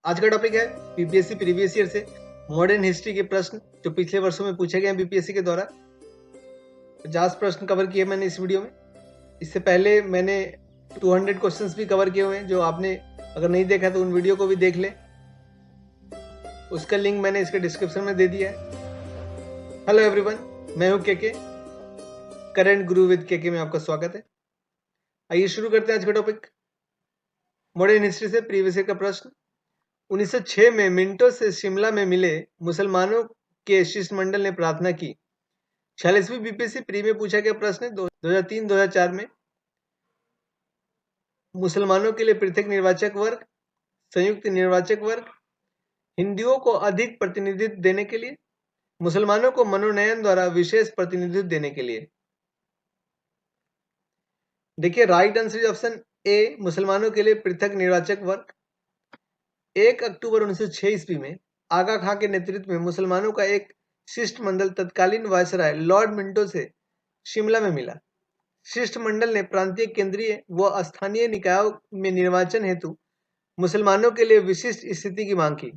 आज का टॉपिक है बीपीएससी प्रीवियस ईयर से मॉडर्न हिस्ट्री के प्रश्न जो पिछले वर्षों में पूछे गए हैं बीपीएससी के द्वारा। 50 प्रश्न कवर किए मैंने इस वीडियो में। इससे पहले मैंने 200 क्वेश्चंस भी कवर किए हुए हैं, जो आपने अगर नहीं देखा तो उन वीडियो को भी देख ले। उसका लिंक मैंने इसके डिस्क्रिप्शन में दे दिया है। हेलो एवरीवन, मैं हूं KK, current Guru with KK में आपका स्वागत है। आइए शुरू करते हैं आज का टॉपिक। मॉडर्न हिस्ट्री से प्रीवियस ईयर का प्रश्न। 1906 में मिंटो से शिमला में मिले मुसलमानों के शिष्टमंडल ने प्रार्थना की। 46वीं बीपीएससी प्री में पूछा गया प्रश्न 2003-2004 में मुसलमानों के लिए पृथक निर्वाचक वर्ग, संयुक्त निर्वाचक वर्ग, हिंदुओं को अधिक प्रतिनिधित्व देने के लिए, मुसलमानों को मनोनयन द्वारा विशेष प्रतिनिधित्व देने के लिए। देखिए, right answer is option A, मुसलमानों के लिए पृथक निर्वाचक वर्ग। 1 अक्टूबर 1906 ईस्वी में आगा खां के नेतृत्व में मुसलमानों का एक शिष्टमंडल तत्कालीन वायसराय लॉर्ड मिंटो से शिमला में मिला। शिष्टमंडल ने प्रांतीय, केंद्रीय व स्थानीय निकायों में निर्वाचन हेतु मुसलमानों के लिए विशिष्ट स्थिति की मांग की।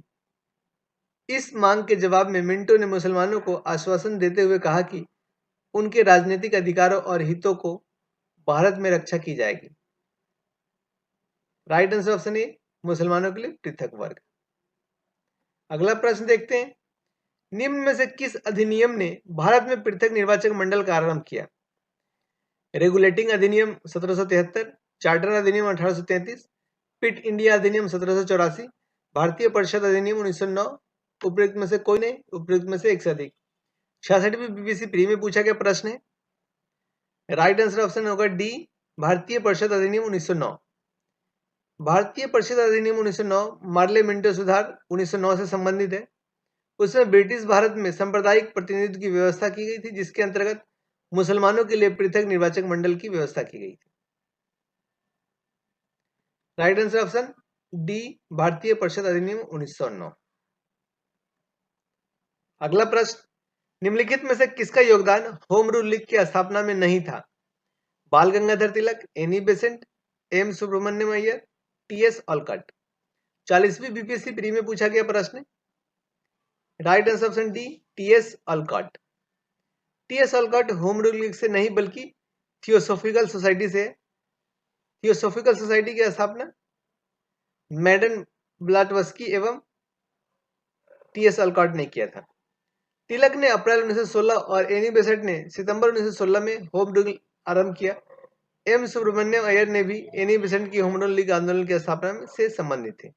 इस मांग के जवाब में मिंटो ने मुसलमानों को आश्वासन देते हुए कहा कि उनके राजनीतिक अधिकारों और हितों को भारत में रक्षा की जाएगी। राइट आंसर ऑप्शन ए, मुसलमानों के लिए पृथक वर्ग। अगला प्रश्न देखते हैं। निम्न में से किस अधिनियम ने भारत में पृथक निर्वाचक मंडल का आरंभ किया? रेगुलेटिंग अधिनियम 1773, चार्टर अधिनियम 1833, पिट इंडिया अधिनियम 1784, भारतीय परिषद अधिनियम 1909। उपयुक्त में से कोई नहीं, उपयुक्त में से एक से अधिक। 66वीं बीपीएससी प्री में पूछा गया प्रश्न है। राइट आंसर ऑप्शन होगा डी, भारतीय परिषद अधिनियम 1909। भारतीय परिषद अधिनियम 1909 मार्ले मिंटो सुधार 1909 से संबंधित है। उसमें ब्रिटिश भारत में सांप्रदायिक प्रतिनिधित्व की व्यवस्था की गई थी, जिसके अंतर्गत मुसलमानों के लिए पृथक निर्वाचक मंडल की व्यवस्था की गई थी। राइट आंसर ऑप्शन डी, भारतीय परिषद अधिनियम 1909। अगला प्रश्न, निम्नलिखित में से किसका योगदान होम रूल लीग की स्थापना में नहीं था? Bal Gangadhar Tilak, Annie Besant, M Subramaniam Iyer, TS Olcott. 40वीं बीपीएससी प्री में पूछा गया प्रश्न। Right answer option D, TS Olcott. TS Olcott home rule league से नहीं बल्कि थियोसॉफिकल सोसाइटी से। थियोसॉफिकल सोसाइटी की स्थापना मैडन ब्लाटवस्की एवं टीएस ऑलकट ने किया था। तिलक ने अप्रैल 1916 और एनी बेसेंट ने सितंबर 1916 में होम रूल आरंभ किया। एम सुब्रमण्यम अय्यर ने भी एनी बेसेंट की होम रूल लीग आंदोलन की स्थापना से संबंधित थे।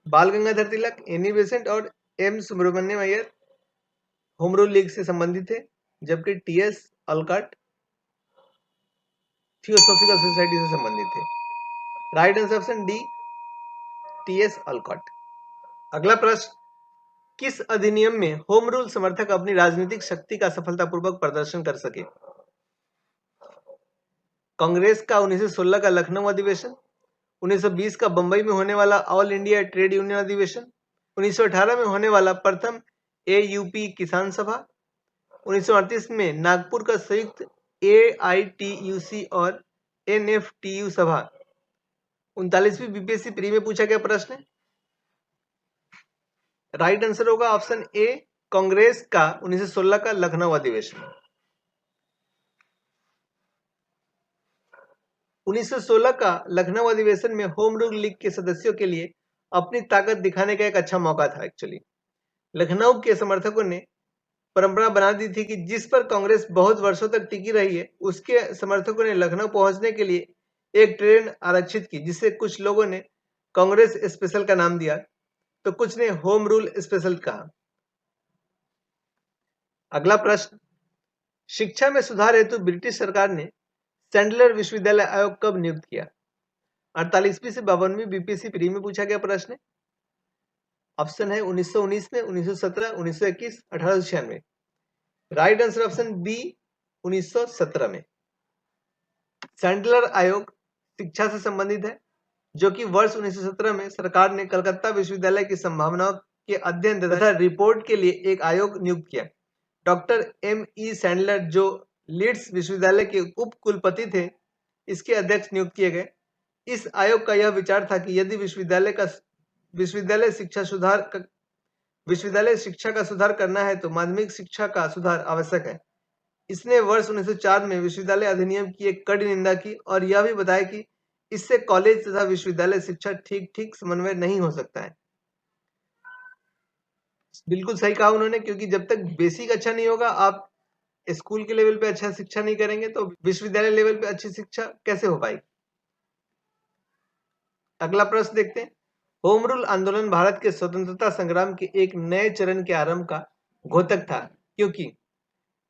बाल गंगाधर तिलक, एनी बेसेंट और M Subramaniam Iyer home rule league से संबंधित थे, जबकि टीएस ऑलकट थियोसॉफिकल सोसाइटी से संबंधित थे। Right answer option D, TS Olcott. अगला प्रश्न, किस अधिनियम में होम रूल समर्थक अपनी राजनीतिक शक्ति का सफलतापूर्वक प्रदर्शन कर सके? कांग्रेस का 1916 का लखनऊ अधिवेशन, 1920 का बंबई में होने वाला ऑल इंडिया ट्रेड यूनियन अधिवेशन, 1918 में होने वाला प्रथम एयूपी किसान सभा, 1938 में नागपुर का संयुक्त एआईटीयूसी और एनएफटीयू सभा। 39वीं बीपीएससी प्री में पूछा गया प्रश्न। राइट आंसर होगा ऑप्शन ए, कांग्रेस का 1916 का लखनऊ अधिवेशन। 1916 का लखनऊ अधिवेशन में होम रूल लीग के सदस्यों के लिए अपनी ताकत दिखाने का एक अच्छा मौका था। एक्चुअली लखनऊ के समर्थकों ने परंपरा बना दी थी कि जिस पर कांग्रेस बहुत वर्षों तक टिकी रही है, उसके समर्थकों ने लखनऊ पहुंचने के लिए एक ट्रेन आरक्षित की, जिससे कुछ लोगों ने कांग्रेस स्पेशल का नाम दिया तो कुछ ने होम रूल स्पेशल कहा। अगला प्रश्न, शिक्षा में सुधार हेतु ब्रिटिश सरकार ने सैंडलर विश्वविद्यालय आयोग कब नियुक्त किया? 48वीं से 52वीं बीपीएससी प्री में पूछा गया प्रश्न। ऑप्शन है 1919 में, 1917, 1921, 1896। राइट आंसर ऑप्शन बी, 1917 में। सैंडलर आयोग शिक्षा से संबंधित है, जो कि वर्ष 1917 में सरकार ने कलकत्ता विश्वविद्यालय की संभावनाओं के अध्ययन तथा रिपोर्ट के लिए एक आयोग नियुक्त किया। डॉक्टर एम.ई. सैंडलर, जो लीड्स विश्वविद्यालय के उप कुलपति थे, इसके अध्यक्ष नियुक्त किए गए। इस आयोग का यह विचार था कि यदि विश्वविद्यालय का विश्वविद्यालय शिक्षा का सुधार करना है तो माध्यमिक शिक्षा का सुधार आवश्यक है। इसने वर्ष 1904 में विश्वविद्यालय अधिनियम की एक कड़ी निंदा की और यह भी बताया कि इससे कॉलेज तथा विश्वविद्यालय शिक्षा ठीक समन्वय नहीं हो सकता है। बिल्कुल सही कहा उन्होंने, क्योंकि जब तक बेसिक अच्छा नहीं होगा, आप स्कूल के लेवल पे अच्छा शिक्षा नहीं करेंगे तो विश्वविद्यालय लेवल पे अच्छी शिक्षा कैसे हो पाएगी। अगला प्रश्न देखते हैं। होम रूल आंदोलन भारत के स्वतंत्रता संग्राम के एक नए चरण के आरंभ का घोतक था, क्योंकि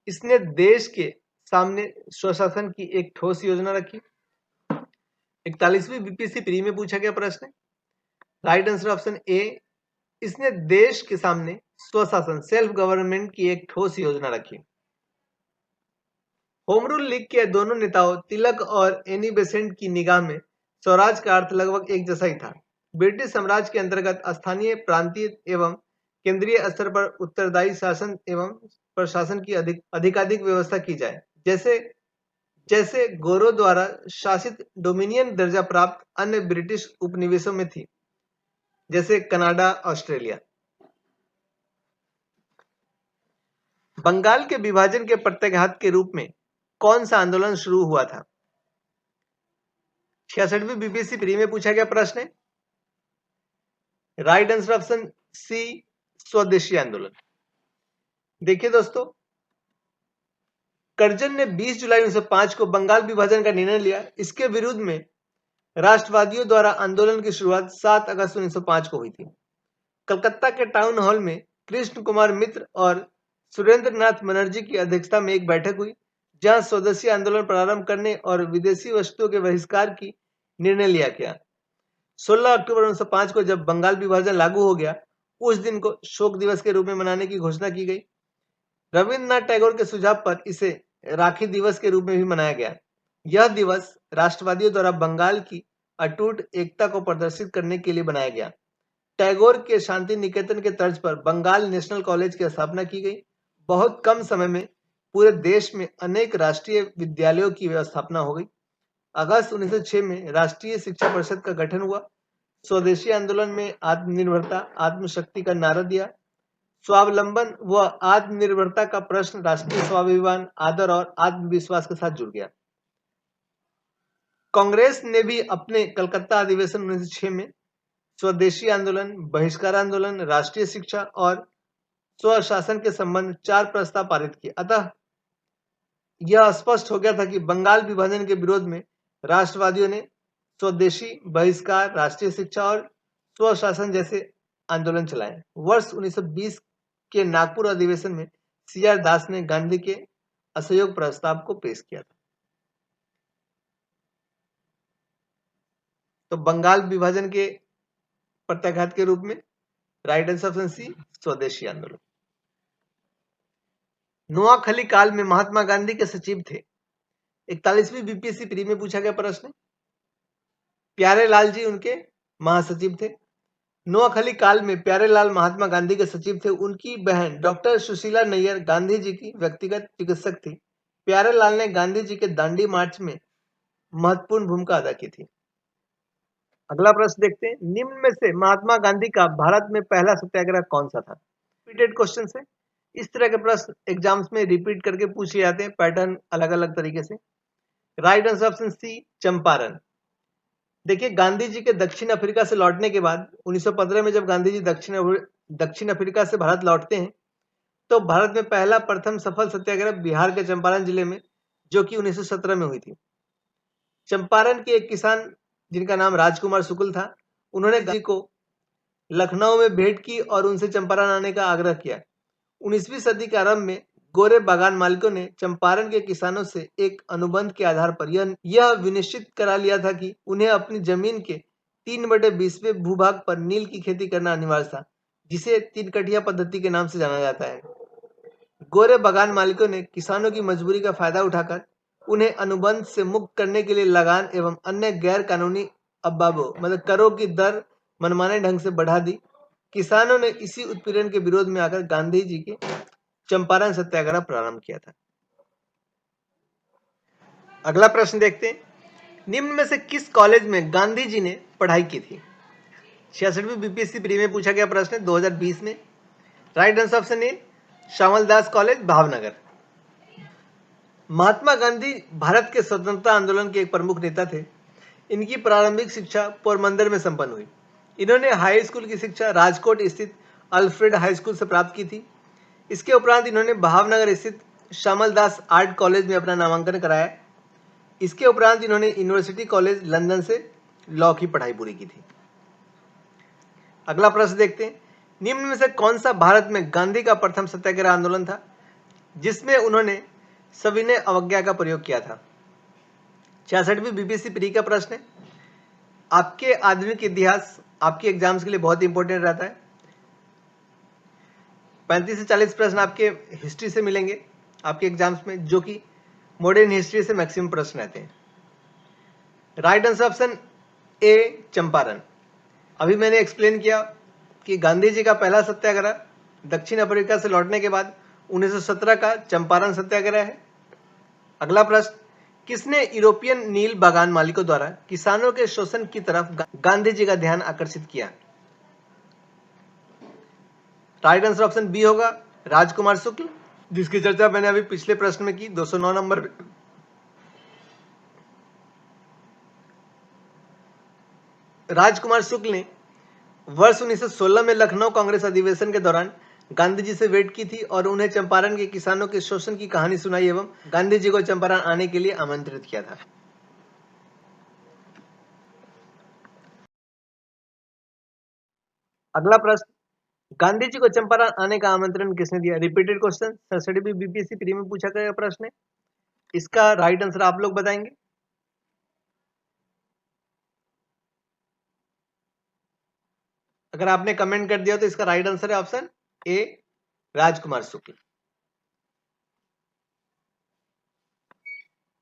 इसने देश के सामने स्वशासन की एक ठोस योजना रखी। 41वीं बीपीएससी प्री में पूछा गया प्रश्न है। राइट आंसर ऑप्शन ए, इसने देश के सामने स्वशासन सेल्फ गवर्नमेंट की एक ठोस योजना रखी। होम रूल लीग के दोनों नेताओं तिलक और एनी बेसेंट की निगाह में स्वराज का अर्थ लगभग एक जैसा ही था। ब्रिटिश साम्राज्य के अंतर्गत स्थानीय, प्रांतीय एवं केंद्रीय स्तर पर उत्तरदायी शासन एवं प्रशासन की अधिकाधिक व्यवस्था की जाए, जैसे गोरों द्वारा शासित डोमिनियन दर्जा प्राप्त अन्य ब्रिटिश उपनिवेशों में थी, जैसे कनाडा, ऑस्ट्रेलिया। बंगाल के विभाजन के प्रत्याघात के रूप में कौन सा आंदोलन शुरू हुआ था? 66वीं बीपीएससी प्री में पूछा गया प्रश्न है। राइट आंसर ऑप्शन सी, स्वदेशी आंदोलन। देखिए दोस्तों, कर्जन ने 20 जुलाई 1905 को बंगाल विभाजन का निर्णय लिया। इसके विरुद्ध में राष्ट्रवादियों द्वारा आंदोलन की शुरुआत 7 अगस्त 1905 को हुई थी। कलकत्ता के टाउन हॉल में कृष्ण कुमार मित्र और सुरेंद्र नाथ बनर्जी की अध्यक्षता में एक बैठक हुई, जहां स्वदेशी आंदोलन प्रारंभ करने और विदेशी वस्तुओं के बहिष्कार की निर्णय लिया गया। 16 अक्टूबर 1905 को जब बंगाल विभाजन लागू हो गया, उस दिन को शोक दिवस के रूप में मनाने की घोषणा की गई। रविन्द्रनाथ टैगोर के सुझाव पर इसे राखी दिवस के रूप में भी मनाया गया। यह दिवस राष्ट्रवादियों द्वारा बंगाल की अटूट एकता को प्रदर्शित करने के लिए बनाया गया। टैगोर के शांति निकेतन के तर्ज पर बंगाल नेशनल कॉलेज की स्थापना की गई। बहुत कम समय में पूरे देश में अनेक राष्ट्रीय विद्यालयों की स्थापना हो गई। अगस्त 1906 में राष्ट्रीय शिक्षा परिषद का गठन हुआ। स्वदेशी आंदोलन में आत्मनिर्भरता, आत्मशक्ति का नारा दिया। स्वावलंबन व आत्मनिर्भरता का प्रश्न राष्ट्रीय स्वाभिमान, आदर और आत्मविश्वास के साथ जुड़ गया। कांग्रेस ने भी अपने कलकत्ता अधिवेशन 1906 में स्वदेशी आंदोलन, बहिष्कार आंदोलन, राष्ट्रीय शिक्षा और स्वशासन के संबंध 4 प्रस्ताव पारित किए। अतः यह स्पष्ट हो गया था कि बंगाल विभाजन के विरोध में राष्ट्रवादियों ने स्वदेशी, बहिष्कार, राष्ट्रीय शिक्षा और स्वशासन जैसे आंदोलन चलाए। वर्ष 1920 के नागपुर अधिवेशन में सीआर दास ने गांधी के असहयोग प्रस्ताव को पेश किया था। तो बंगाल विभाजन के प्रत्याघात के रूप में राइट आंसर ऑप्शन सी, स्वदेशी आंदोलन। नोआखली काल में महात्मा गांधी के सचिव थे। 41वीं बीपीएससी प्री में पूछा गया प्रश्न। प्यारेलाल जी उनके महासचिव थे। नोआखली काल में प्यारेलाल महात्मा गांधी के सचिव थे। उनकी बहन डॉक्टर सुशीला नैयर गांधी जी की व्यक्तिगत चिकित्सक थी। प्यारेलाल ने गांधी जी के दांडी मार्च में महत्वपूर्ण भूमिका अदा की थी। अगला प्रश्न देखते हैं। निम्न में से महात्मा गांधी का भारत में पहला सत्याग्रह कौन सा था? रिपीटेड क्वेश्चन है। इस तरह के प्रश्न एग्जाम्स में रिपीट करके पूछे जाते हैं, पैटर्न अलग अलग तरीके से। Right answer option C, Champaran. देखिए, गांधी जी के दक्षिण अफ्रीका से लौटने के बाद 1915 में जब गांधी जी दक्षिण अफ्रीका से भारत लौटते हैं, तो भारत में पहला प्रथम सफल सत्याग्रह बिहार के चंपारण जिले में, जो कि 1917 में हुई थी। चंपारण के एक किसान जिनका नाम राजकुमार शुक्ल था, उन्होंने गांधी को लखनऊ में भेंट की और उनसे चंपारण आने का आग्रह किया। 19वीं सदी के आरंभ में गोरे बागान मालिकों ने चंपारण के किसानों से एक अनुबंध के आधार पर यह विनिश्चित करा लिया था कि उन्हें अपनी जमीन के 3/20वें भूभाग पर नील की खेती करना अनिवार्य था, जिसे 3 कठिया पद्धति के नाम से जाना जाता है। गोरे बागान मालिकों ने किसानों की मजबूरी का फायदा उठाकर उन्हें अनुबंध से मुक्त करने के लिए लगान एवं अन्य गैर कानूनी अब्बाबों मतलब करों की दर मनमाने ढंग से बढ़ा दी। किसानों ने इसी उत्पीड़न के विरोध में आकर गांधी जी के चंपारण सत्याग्रह प्रारंभ किया था। अगला प्रश्न देखते हैं। निम्न में से किस कॉलेज में गांधी जी ने पढ़ाई की थी? 66वीं बीपीएससी प्री में पूछा गया प्रश्न है 2020 में। Right answer option A Shyamal Das college Bhavnagar. Mahatma Gandhi Bharat के स्वतंत्रता आंदोलन के एक प्रमुख नेता थे। इनकी प्रारंभिक शिक्षा पोरबंदर में संपन्न हुई। इन्होंने हाई स्कूल की शिक्षा राजकोट स्थित अल्फ्रेड हाई स्कूल से प्राप्त की थी। इसके उपरांत इन्होंने भावनगर स्थित श्यामल दास आर्ट कॉलेज में अपना नामांकन कराया। इसके उपरांत इन्होंने यूनिवर्सिटी कॉलेज लंदन से लॉ की पढ़ाई पूरी की थी। अगला प्रश्न देखते हैं, निम्न में से कौन सा भारत में गांधी का प्रथम सत्याग्रह आंदोलन था जिसमें उन्होंने सविनय अवज्ञा का प्रयोग किया था? 66वीं बीपीएससी प्री का प्रश्न है। आपके आधुनिक इतिहास आपके एग्जाम्स के लिए बहुत इंपॉर्टेंट रहता है। 35 से 40 प्रश्न आपके हिस्ट्री से मिलेंगे आपके एग्जाम्स में, जो कि मॉडर्न हिस्ट्री से मैक्सिमम प्रश्न रहते हैं। राइट आंसर ऑप्शन ए चंपारण। अभी मैंने एक्सप्लेन किया कि गांधी जी का पहला सत्याग्रह दक्षिण अफ्रीका से लौटने के बाद 1917 का चंपारण सत्याग्रह है। अगला प्रश्न, किसने यूरोपियन नील बागान मालिकों द्वारा किसानों के शोषण की तरफ गांधी जी का ध्यान आकर्षित किया? राइट आंसर ऑप्शन बी होगा राजकुमार शुक्ल, जिसकी चर्चा मैंने अभी पिछले प्रश्न में की 209 नंबर पे। राजकुमार शुक्ल ने वर्ष 1916 में लखनऊ कांग्रेस अधिवेशन के दौरान गांधी जी से भेंट की थी और उन्हें चंपारण के किसानों के शोषण की कहानी सुनाई एवं गांधी जी को चंपारण आने के लिए आमंत्रित किया था। अगला प्रश्न, गांधी जी को चंपारण आने का आमंत्रण किसने दिया? रिपीटेड क्वेश्चन 67वीं बीपीएससी प्री में पूछा गया प्रश्न है। इसका राइट आंसर आप लोग बताएंगे। अगर आपने कमेंट कर दिया तो इसका राइट आंसर है ऑप्शन ए राजकुमार शुक्ल।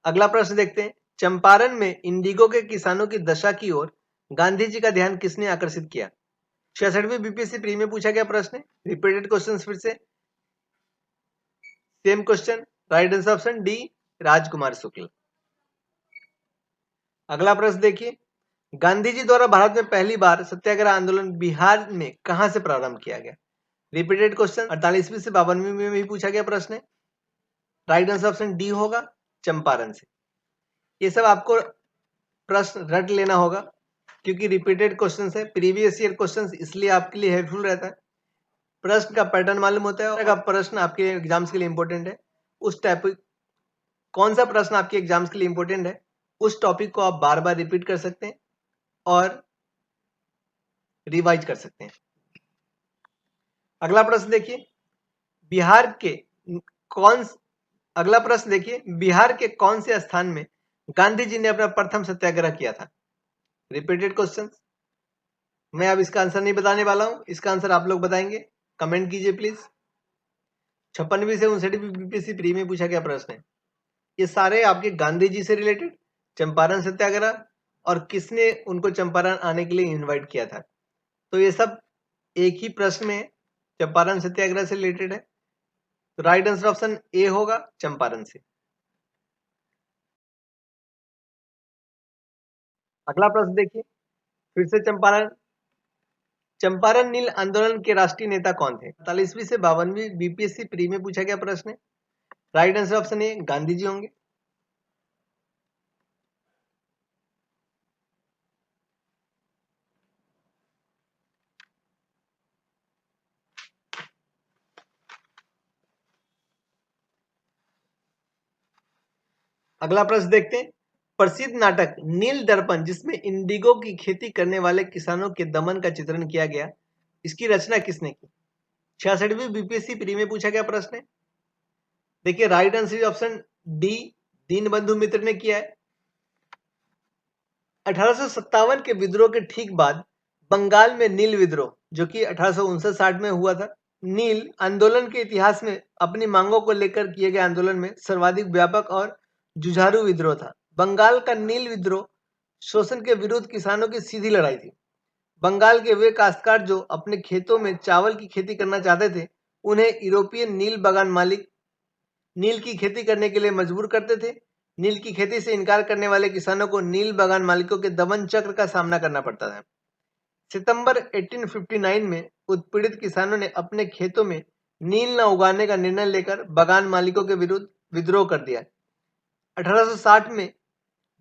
अगला प्रश्न देखते हैं, चंपारण में इंडिगो के किसानों की दशा की ओर गांधी जी का ध्यान किसने आकर्षित किया? 66वीं बीपीएससी प्री में पूछा गया प्रश्न है। रिपीटेड क्वेश्चन फिर से same question. Right answer option D Rajkumar Shukla. अगला प्रश्न देखिए, गांधी जी द्वारा भारत में पहली बार सत्याग्रह आंदोलन बिहार में कहां से प्रारंभ किया गया? रिपीटेड क्वेश्चन 48वीं से 52वीं में भी पूछा गया प्रश्न है। राइट आंसर ऑप्शन डी होगा चंपारण से। ये सब आपको प्रश्न रट लेना होगा क्योंकि रिपीटेड क्वेश्चन है, प्रीवियस ईयर क्वेश्चन, इसलिए आपके लिए हेल्पफुल रहता है। प्रश्न का पैटर्न मालूम होता है और प्रश्न आपके एग्जाम्स के लिए इंपॉर्टेंट है। उस टॉपिक कौन सा प्रश्न आपके एग्जाम्स के लिए इंपॉर्टेंट है उस टॉपिक को आप बार बार रिपीट कर सकते हैं और रिवाइज कर सकते हैं। अगला प्रश्न देखिए, बिहार के कौन अगला प्रश्न देखिए, बिहार के कौन से स्थान में गांधी जी ने अपना प्रथम सत्याग्रह किया था? Repeated question. मैं अब इसका आंसर नहीं बताने वाला हूं, इसका आंसर आप लोग बताएंगे। कमेंट कीजिए प्लीज। 56वीं से 59वीं बीपीएससी प्री में पूछा गया प्रश्न है। ये सारे आपके गांधी जी से रिलेटेड, चंपारण सत्याग्रह और किसने उनको चंपारण आने के लिए इनवाइट किया था, तो ये सब एक ही प्रश्न में चंपारण सत्याग्रह से रिलेटेड है। तो राइट आंसर ऑप्शन ए होगा चंपारण से। अगला प्रश्न देखिए, फिर से चंपारण। चंपारण नील आंदोलन के राष्ट्रीय नेता कौन थे? 45वीं से 52वीं बीपीएससी प्री में पूछा गया प्रश्न है। Right answer option A Gandhi ji होंगे। अगला प्रश्न देखते हैं, प्रसिद्ध नाटक नील दर्पण जिसमें इंडिगो की खेती करने वाले किसानों के दमन का चित्रण किया गया, इसकी रचना किसने की? 66वीं बीपीएससी प्री में पूछा गया प्रश्न है। देखिए right answer option D Dinbandhu Mitra ने किया है। 1857 के विद्रोह के ठीक बाद बंगाल में नील विद्रोह, जो कि 1859-60 में हुआ था, नील आंदोलन के इतिहास में अपनी मांगों को लेकर किए गए आंदोलन में सर्वाधिक व्यापक और जुझारू विद्रोह था। बंगाल का नील विद्रोह शोषण के विरुद्ध किसानों की सीधी लड़ाई थी। बंगाल के वे काश्तकार जो अपने खेतों में चावल की खेती करना चाहते थे, उन्हें यूरोपियन नील बागान मालिक नील की खेती करने के लिए मजबूर करते थे। नील की खेती से इनकार करने वाले किसानों को नील बागान मालिकों के दमन चक्र का सामना करना पड़ता था। सितंबर 1859 में उत्पीड़ित किसानों ने अपने खेतों में नील न उगाने का निर्णय लेकर बगान मालिकों के विरुद्ध विद्रोह कर दिया। 1860 में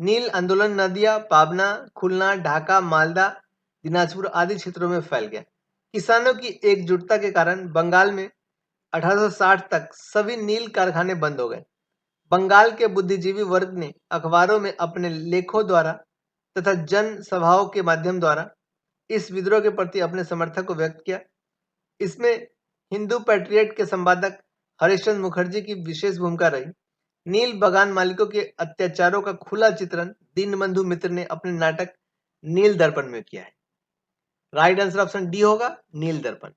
नील आंदोलन नदिया, पाबना, खुलना, ढाका, मालदा, दिनाजपुर आदि क्षेत्रों में फैल गया। किसानों की एकजुटता के कारण बंगाल में 1860 तक सभी नील कारखाने बंद हो गए। बंगाल के बुद्धिजीवी वर्ग ने अखबारों में अपने लेखों द्वारा तथा जन सभाओं के माध्यम द्वारा इस विद्रोह के प्रति अपने समर्थन को व्यक्त किया। इसमें हिंदू पैट्रियट के संपादक हरिश्चंद्र मुखर्जी की विशेष भूमिका रही। नील बगान मालिकों के अत्याचारों का खुला चित्रण दीनबंधु मित्र ने अपने नाटक नील दर्पण में किया है। राइट आंसर ऑप्शन डी होगा, नील दर्पण।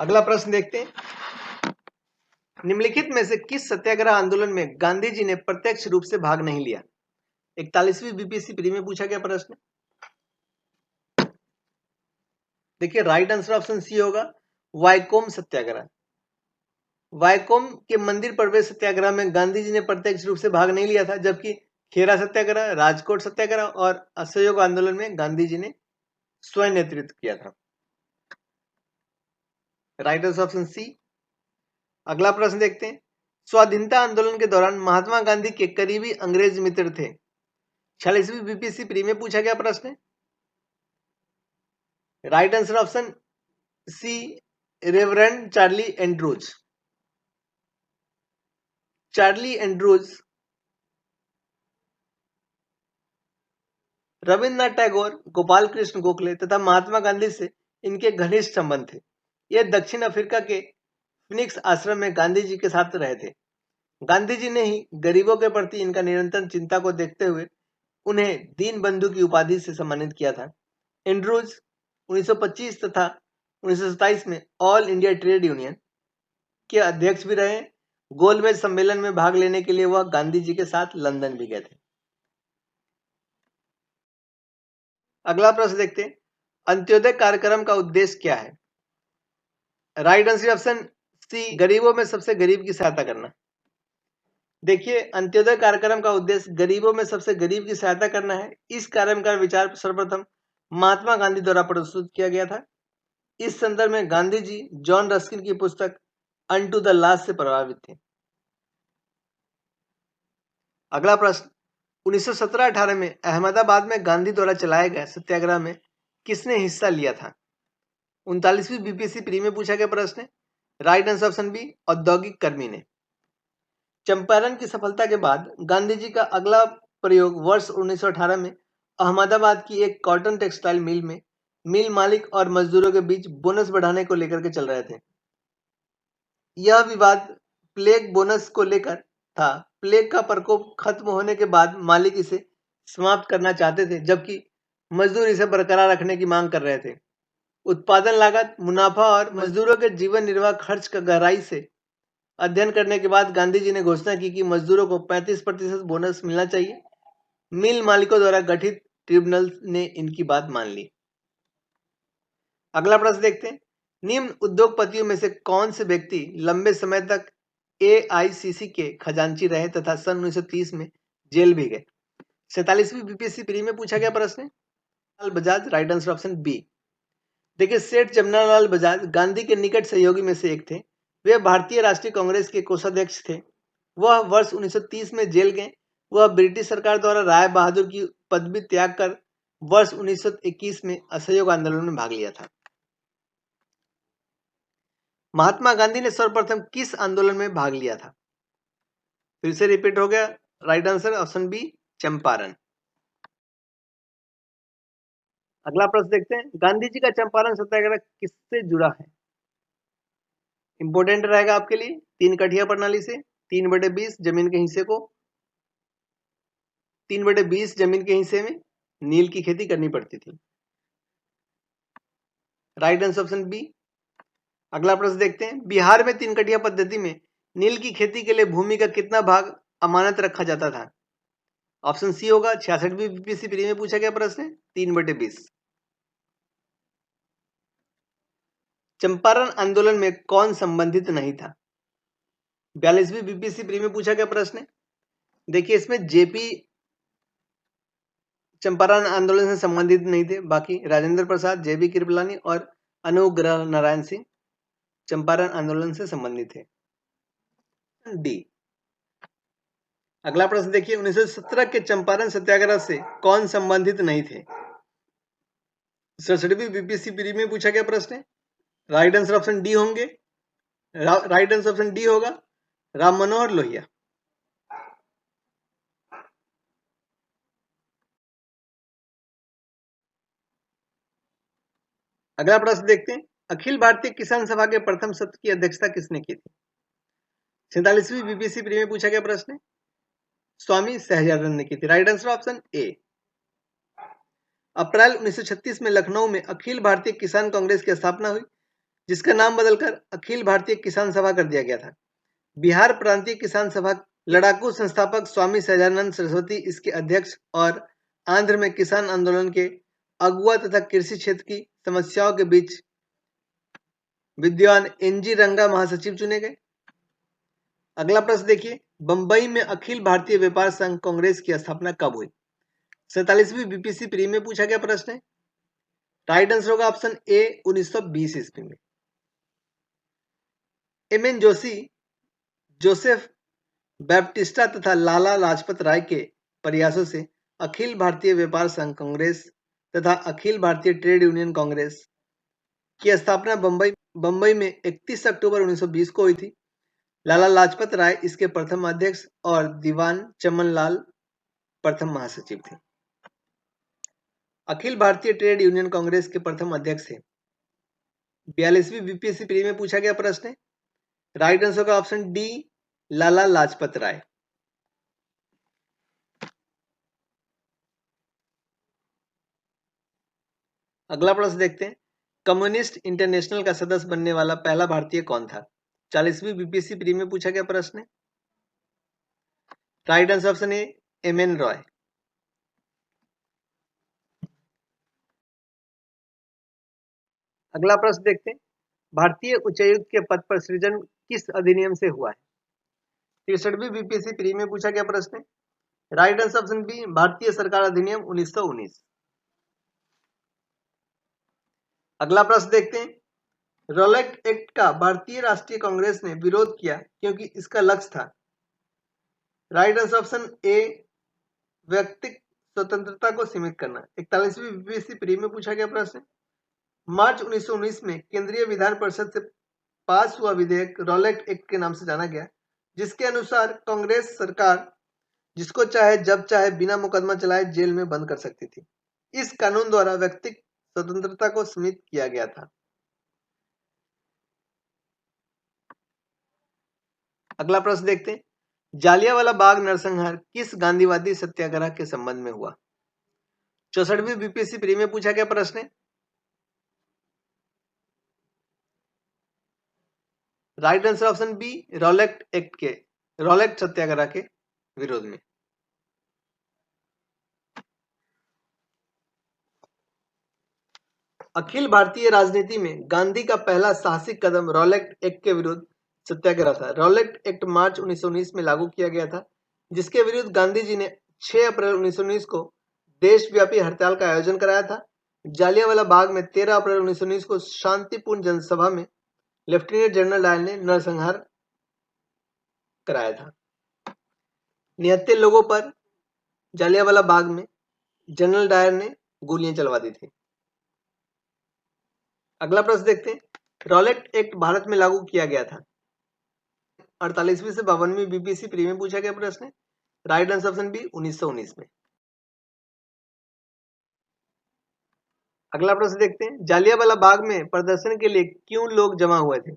अगला प्रश्न देखते हैं। निम्नलिखित में से किस सत्याग्रह आंदोलन में गांधी जी ने प्रत्यक्ष रूप से भाग नहीं लिया? 41वीं बीपीएससी प्री में पूछा गया प्रश्न। देखिए राइट आंसर ऑप्शन सी होगा, वाइकोम सत्याग्रह। वाइकोम के मंदिर प्रवेश सत्याग्रह में गांधी जी ने प्रत्यक्ष रूप से भाग नहीं लिया था, जबकि खेरा सत्याग्रह, राजकोट सत्याग्रह और असहयोग आंदोलन में गांधी जी ने स्वयं नेतृत्व किया था। Right answer option C. अगला प्रश्न देखते हैं। स्वाधीनता आंदोलन के दौरान महात्मा गांधी के करीबी अंग्रेज मित्र थे? 46वीं बीपीएससी प्री में पूछा गया प्रश्न है। Right answer option C, reverend Charlie Andrews. Charlie Andrews Rabindranath Tagore, Gopal Krishna Gokhale तथा महात्मा गांधी से इनके घनिष्ठ संबंध थे। यह दक्षिण अफ्रीका के फिनिक्स आश्रम में गांधी जी के साथ रहे थे। गांधी जी ने ही गरीबों के प्रति इनका निरंतर चिंता को देखते हुए उन्हें दीन बंधु की उपाधि से सम्मानित किया था। एंड्रूज 1925 तथा 1927 में ऑल इंडिया ट्रेड यूनियन के अध्यक्ष भी रहे। गोलमेज सम्मेलन में भाग लेने के लिए वह गांधी जी के साथ लंदन भी गए थे। अगला प्रश्न देखते हैं। अंत्योदय कार्यक्रम का उद्देश्य क्या है? राइट आंसर ऑप्शन सी, गरीबों में सबसे गरीब की सहायता करना। देखिए अंत्योदय कार्यक्रम का उद्देश्य गरीबों में सबसे गरीब की सहायता करना है। इस कार्यक्रम का विचार सर्वप्रथम महात्मा गांधी द्वारा प्रस्तुत किया गया था। इस संदर्भ में गांधी जी जॉन रस्किन की पुस्तक अनटू द लास्ट से प्रभावित थे। अगला प्रश्न। 1917-18 में अहमदाबाद में गांधी द्वारा चलाए गए सत्याग्रह में किसने हिस्सा लिया था? 39वीं बीपीएससी प्री में पूछा गया प्रश्न है। राइट आंसर ऑप्शन बी, औद्योगिक कर्मी ने। चंपारण की सफलता के बाद गांधी जी का अगला प्रयोग वर्ष 1918 में अहमदाबाद की एक कॉटन टेक्सटाइल मिल में मिल मालिक और मजदूरों के बीच बोनस बढ़ाने को लेकर के चल रहे थे। यह विवाद प्लेग बोनस को लेकर था। प्लेग का प्रकोप खत्म होने के बाद मालिक इसे समाप्त करना चाहते थे, जबकि मजदूर इसे बरकरार रखने की मांग कर रहे थे। उत्पादन लागत, मुनाफा और मजदूरों के जीवन निर्वाह खर्च का गहराई से अध्ययन करने के बाद गांधी जी ने घोषणा की कि मजदूरों को 35% बोनस मिलना चाहिए। मिल मालिकों द्वारा गठित ट्रिब्यूनल ने इनकी बात मान ली। अगला प्रश्न देखते हैं। निम्न उद्योगपतियों में से कौन से व्यक्ति लंबे समय तक एआईसीसी के खजांची रहे तथा सन 1930 में जेल भी गए? 47वीं बीपीएससी प्री में पूछा गया प्रश्न है। Lal Bajaj. Right answer option B. देखिए सेठ जमनालाल बजाज गांधी के निकट सहयोगी में से एक थे। वे भारतीय राष्ट्रीय कांग्रेस के कोषाध्यक्ष थे। वह वर्ष 1930 में जेल गए। वह ब्रिटिश सरकार द्वारा राय बहादुर की पदवी त्याग कर वर्ष 1921 में असहयोग आंदोलन में भाग लिया था। महात्मा गांधी ने सर्वप्रथम किस आंदोलन में भाग लिया था? फिर से रिपीट हो गया। Right answer option B, Champaran. अगला प्रश्न देखते हैं। गांधी जी का चंपारण सत्याग्रह किससे जुड़ा है? इंपोर्टेंट रहेगा आपके लिए। 3 कठिया प्रणाली से 3/20 जमीन के हिस्से को 3/20 जमीन के हिस्से में नील की खेती करनी पड़ती थी। Right answer option B. अगला प्रश्न देखते हैं। बिहार में 3 कठिया पद्धति में नील की खेती के लिए भूमि का कितना भाग अमानत रखा जाता था? ऑप्शन सी होगा। 66वीं बीपीएससी प्री में पूछा गया प्रश्न है, 3/20। चंपारण आंदोलन में कौन संबंधित नहीं था? 42वीं बीपीएससी प्री में पूछा गया प्रश्न है। देखिए इसमें जेपी चंपारण आंदोलन से संबंधित नहीं थे, बाकी राजेंद्र प्रसाद, जेबी कृपलानी और अनुग्रह नारायण सिंह चंपारण आंदोलन से संबंधित थे। डी। अगला प्रश्न देखिए 1917 के चंपारण सत्याग्रह से कौन संबंधित नहीं थे? 67वीं बीपीएससी प्री में पूछा गया प्रश्न है। राइट आंसर ऑप्शन डी होंगे, राइट आंसर ऑप्शन डी होगा राम मनोहर लोहिया। अगला प्रश्न देखते हैं, अखिल भारतीय किसान सभा के प्रथम सत्र की अध्यक्षता किसने की थी? 47वीं बीपीएससी प्री में पूछा गया प्रश्न है। स्वामी सहजानंद ने की थी। Right answer option A. अप्रैल 1936 में लखनऊ में अखिल भारतीय किसान कांग्रेस की स्थापना हुई, जिसका नाम बदलकर अखिल भारतीय किसान सभा कर दिया गया था। बिहार प्रांतीय किसान सभा लड़ाकू संस्थापक स्वामी सहजानंद सरस्वती इसके अध्यक्ष और आंध्र में किसान आंदोलन के अगुआ तथा कृषि क्षेत्र की समस्याओं के बीच विद्वान एनजी रंगा महासचिव चुने गए। अगला प्रश्न देखिए, बंबई में अखिल भारतीय व्यापार संघ कांग्रेस की स्थापना कब हुई? 47वीं बीपीएससी प्री में पूछा गया प्रश्न है। राइट आंसर होगा ऑप्शन ए 1920 ईस्वी में। M N Joshi, Joseph Baptista तथा लाला लाजपत राय के प्रयासों से अखिल भारतीय व्यापार संघ कांग्रेस तथा अखिल भारतीय ट्रेड यूनियन कांग्रेस की स्थापना बंबई में 31 अक्टूबर 1920 को हुई थी। लाला लाजपत राय इसके प्रथम अध्यक्ष और दीवान चमन लाल प्रथम महासचिव थे। अखिल भारतीय ट्रेड यूनियन कांग्रेस के प्रथम अध्यक्ष थे। 42वीं बीपीएससी प्री में पूछा गया प्रश्न है। राइट आंसर का ऑप्शन डी लाला लाजपत राय। अगला प्रश्न देखते हैं, कम्युनिस्ट इंटरनेशनल का सदस्य बनने वाला पहला भारतीय कौन था? 40वीं बीपीएससी प्री में पूछा गया प्रश्न है। Right answer option A M N Roy. अगला प्रश्न देखते हैं, भारतीय उच्चायुक्त के पद पर सृजन किस अधिनियम से हुआ है? 63वीं बीपीएससी प्री में पूछा गया प्रश्न है। राइट आंसर ऑप्शन बी भारतीय सरकार अधिनियम 1919। अगला प्रश्न देखते हैं, रॉलेट एक्ट का भारतीय राष्ट्रीय कांग्रेस ने विरोध किया क्योंकि इसका लक्ष्य था। राइट आंसर ऑप्शन ए व्यक्तिक स्वतंत्रता को सीमित करना। 41वीं बीपीएससी प्री में पूछा गया प्रश्न, मार्च 1919 में केंद्रीय विधान परिषद से पास हुआ विधेयक रॉलेट एक्ट के नाम से जाना गया, जिसके अनुसार कांग्रेस सरकार जिसको चाहे जब चाहे बिना मुकदमा चलाए जेल में बंद कर सकती थी। इस कानून द्वारा व्यक्तिक स्वतंत्रता को सीमित किया गया था। अगला प्रश्न देखते हैं, जालियांवाला बाग नरसंहार किस गांधीवादी सत्याग्रह के संबंध में हुआ? 64वीं बीपीएससी प्री में पूछा गया प्रश्न है। Right answer option B Rowlatt satyagraha के विरोध में। अखिल भारतीय राजनीति में गांधी का पहला साहसिक कदम रॉलेट एक्ट के विरुद्ध सत्याग्रह था। रॉलेट एक्ट मार्च 1919 में लागू किया गया था, जिसके विरुद्ध गांधी जी ने 6 अप्रैल 1919 को देशव्यापी हड़ताल का आयोजन कराया था। जालियांवाला बाग में 13 अप्रैल 1919 को शांतिपूर्ण जनसभा में लेफ्टिनेंट जनरल डायल ने नरसंहार कराया था। 73 लोगों पर जालियांवाला बाग में जनरल डायर ने गोलियां चलवा दी थी। अगला प्रश्न देखते हैं, रॉलेट एक्ट भारत में लागू किया गया था। 48वीं से 52वीं बीपीएससी प्री में पूछा गया प्रश्न है। राइट आंसर ऑप्शन बी 1919 में। अगला प्रश्न देखते हैं, जालियांवाला बाग में प्रदर्शन के लिए क्यों लोग जमा हुए थे?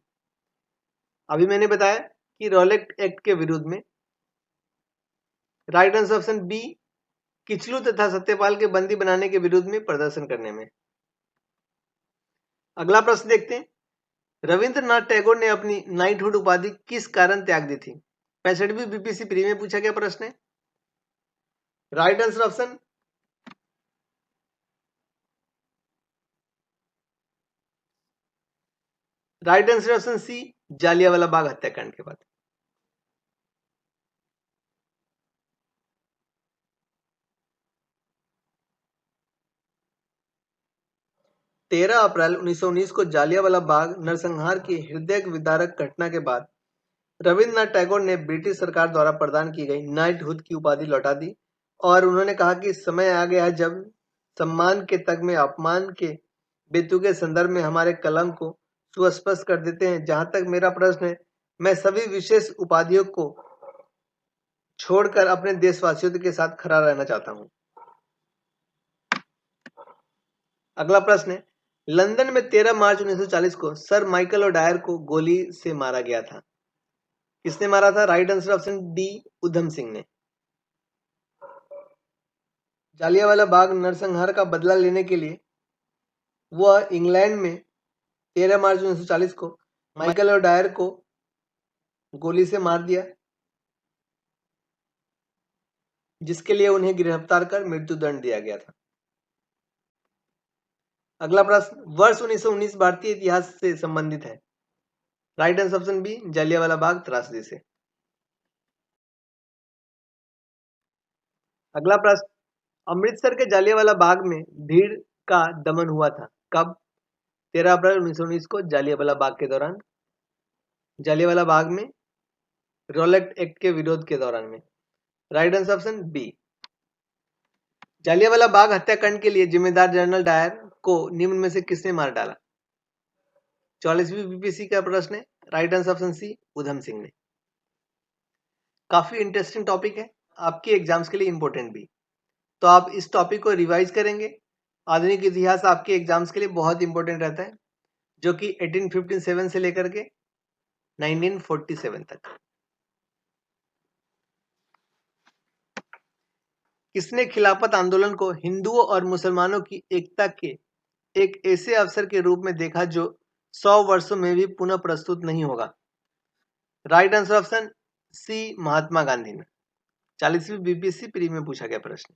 अभी मैंने बताया कि रॉलेट एक्ट के विरुद्ध में। Right answer option B Kitchlew तथा सत्यपाल के बंदी बनाने के विरुद्ध में प्रदर्शन करने में। अगला प्रश्न देखते हैं, रविंद्रनाथ टैगोर ने अपनी नाइटहुड उपाधि किस कारण त्याग दी थी? 65वीं बीपीएससी प्री में पूछा गया प्रश्न है। Right answer option right answer option C, Jallianwala Bagh हत्याकांड के बाद। तेरह अप्रैल 1919 को जालियांवाला बाग नरसंहार की हृदय विदारक घटना के बाद रविन्द्रनाथ टैगोर ने ब्रिटिश सरकार द्वारा प्रदान की गई नाइटहुड की उपाधि लौटा दी और उन्होंने कहा कि समय आ गया है जब सम्मान के तगमे अपमान के बेतुके के संदर्भ में हमारे कलम को सुस्पष्ट कर देते हैं। जहां तक मेरा प्रश्न है, मैं सभी विशेष उपाधियों को छोड़कर अपने देशवासियों के साथ खड़ा रहना चाहता हूं। अगला प्रश्न है, लंदन में 13 मार्च 1940 को सर माइकल ओडायर को गोली से मारा गया था। किसने मारा था? Right answer option D, Udham Singh ने। जालियांवाला बाग नरसंहार का बदला लेने के लिए वह इंग्लैंड में 13 मार्च 1940 को माइकल ओडायर को गोली से मार दिया, जिसके लिए उन्हें गिरफ्तार कर मृत्युदंड दिया गया था। अगला प्रश्न, वर्ष 1919 भारतीय इतिहास से संबंधित है। Right answer option B, Jallianwala Bagh त्रासदी से। अगला प्रश्न, अमृतसर के जालियांवाला बाग में भीड़ का दमन हुआ था। कब? 13 अप्रैल 1919 को जालियांवाला बाग के दौरान, जालियांवाला बाग में रॉलेट एक्ट के विरोध के दौरान में। Right answer option B. Jallianwala Bagh हत्याकांड के लिए जिम्मेदार जनरल डायर को निम्न में से किसने मार डाला? 44वीं बीपीएससी का प्रश्न है। राइट आंसर ऑप्शन सी, उधम सिंह ने। काफी इंटरेस्टिंग टॉपिक है, आपके एग्जाम्स के लिए इंपॉर्टेंट भी, तो आप इस टॉपिक को रिवाइज करेंगे। आधुनिक इतिहास आपके एग्जाम्स के लिए बहुत इंपॉर्टेंट रहता है, जो कि 1857 से लेकर के 1947 तक। किसने खिलाफत आंदोलन को हिंदुओं और मुसलमानों की एकता के एक ऐसे अवसर के रूप में देखा जो 100 वर्षों में भी पुनः प्रस्तुत नहीं होगा? राइट आंसर ऑप्शन सी, महात्मा गांधी ने। 40वीं बीपीएससी प्री में पूछा गया प्रश्न।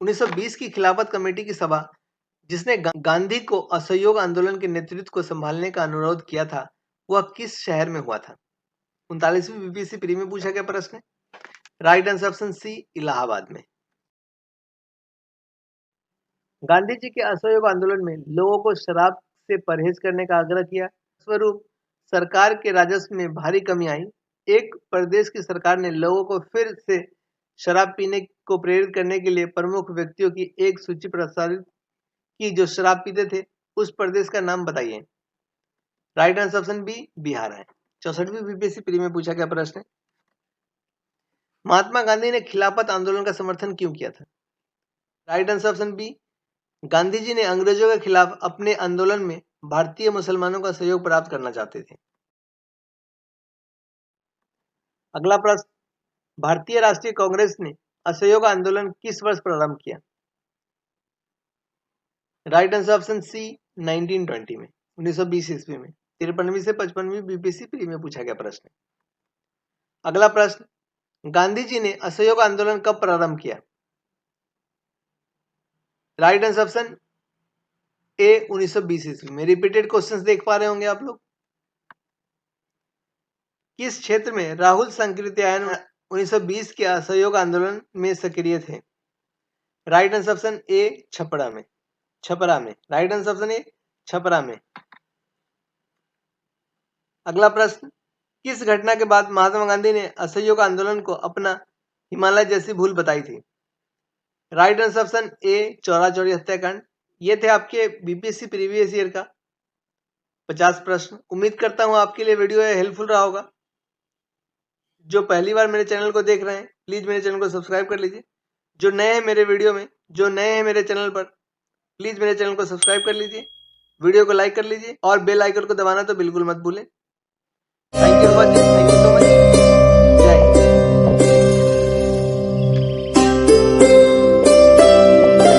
1920 की खिलाफत कमेटी की सभा जिसने गांधी को असहयोग आंदोलन के नेतृत्व को संभालने का अनुरोध किया था, वह किस शहर में हुआ था? 39वीं बीपीएससी प्री में पूछा गया प्रश्न है। Right answer option C, Allahabad में। गांधी जी के असहयोग आंदोलन में लोगों को शराब से परहेज करने का आग्रह किया, स्वरूप सरकार के राजस्व में भारी कमी आई। एक प्रदेश की सरकार ने लोगों को फिर से शराब पीने को प्रेरित करने के लिए प्रमुख व्यक्तियों की एक सूची प्रसारित की जो शराब पीते थे। उस प्रदेश का नाम बताइए। Right answer option B, Bihar है। 64वीं बीपीएससी प्री में पूछा गया प्रश्न है। महात्मा गांधी ने खिलाफत आंदोलन का समर्थन क्यों किया था? Right answer option B, Gandhi ji ने अंग्रेजों के खिलाफ अपने आंदोलन में भारतीय मुसलमानों का सहयोग प्राप्त करना चाहते थे। अगला प्रश्न, भारतीय राष्ट्रीय कांग्रेस ने असहयोग आंदोलन किस वर्ष प्रारंभ किया? राइट आंसर ऑप्शन सी, 1920 में, 1920 ईस्वी में। 53वीं से 55वीं बीपीएससी प्री में पूछा गया प्रश्न। अगला प्रश्न, गांधी जी ने असहयोग आंदोलन कब प्रारंभ किया? राइट आंसर ऑप्शन ए, 1920 ईस्वी में। रिपीटेड क्वेश्चंस देख पा रहे होंगे आप लोग। किस क्षेत्र में राहुल सांकृत्यायन 1920 के असहयोग आंदोलन में सक्रिय थे? राइट आंसर ऑप्शन ए, छपरा में। छपरा में। राइट आंसर ऑप्शन ए, छपरा में। अगला प्रश्न, किस घटना के बाद महात्मा गांधी ने असहयोग आंदोलन को अपना हिमालय जैसी भूल बताई थी? राइट आंसर ऑप्शन ए, चौरा चौरी हत्याकांड। ये थे आपके बीपीएससी प्रीवियस ईयर का 50 प्रश्न। उम्मीद करता हूं आपके लिए वीडियो हेल्पफुल रहा होगा। जो पहली बार मेरे चैनल को देख रहे हैं, प्लीज मेरे चैनल को सब्सक्राइब कर लीजिए। जो नए हैं मेरे वीडियो में, जो नए हैं मेरे चैनल पर, प्लीज मेरे चैनल को सब्सक्राइब कर लीजिए, वीडियो को लाइक कर लीजिए और बेल आइकन को दबाना तो बिल्कुल मत भूलें। Thank you for watching, thank you so much.